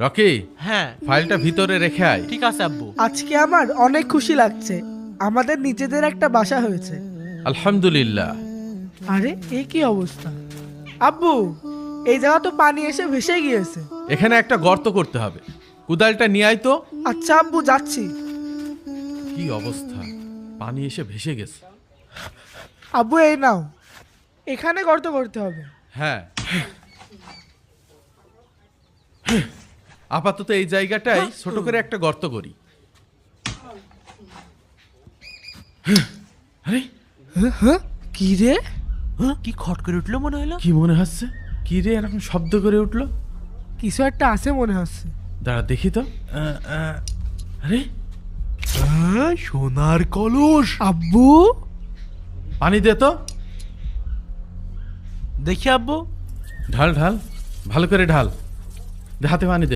Rocky, হ্যাঁ ফাইলটা ভিতরে রেখে আয়। ঠিক আছে আব্বু। আজকে আমার অনেক খুশি লাগছে, আমাদের নিজেদের একটা বাসা হয়েছে। আলহামদুলিল্লাহ। আরে এ কি অবস্থা? আব্বু, এই জায়গা তো পানি এসে ভেসে গিয়েছে। এখানে একটা গর্ত করতে হবে, কোদালটা নিয়ে আয় তো। আচ্ছা আব্বু, যাচ্ছি। কি অবস্থা, পানি এসে ভেসে গেছে। আব্বু এই নাও, এখানে গর্ত করতে হবে। হ্যাঁ, আপাতত এই জায়গাটাই ছোট করে একটা গর্ত করি। আরে কি রে? কি খট করে উঠলো মনে হলো। কি মনে হচ্ছে? কি রে এরকম শব্দ করে উঠলো? কিছু একটা আছে মনে হচ্ছে। দাঁড়া দেখি তো। আরে সোনার কলস। আব্বু, পানি দে তো। দেখি আব্বু। ঢাল ঢাল, ভালো করে ঢাল। দে, হাতে পানি দে।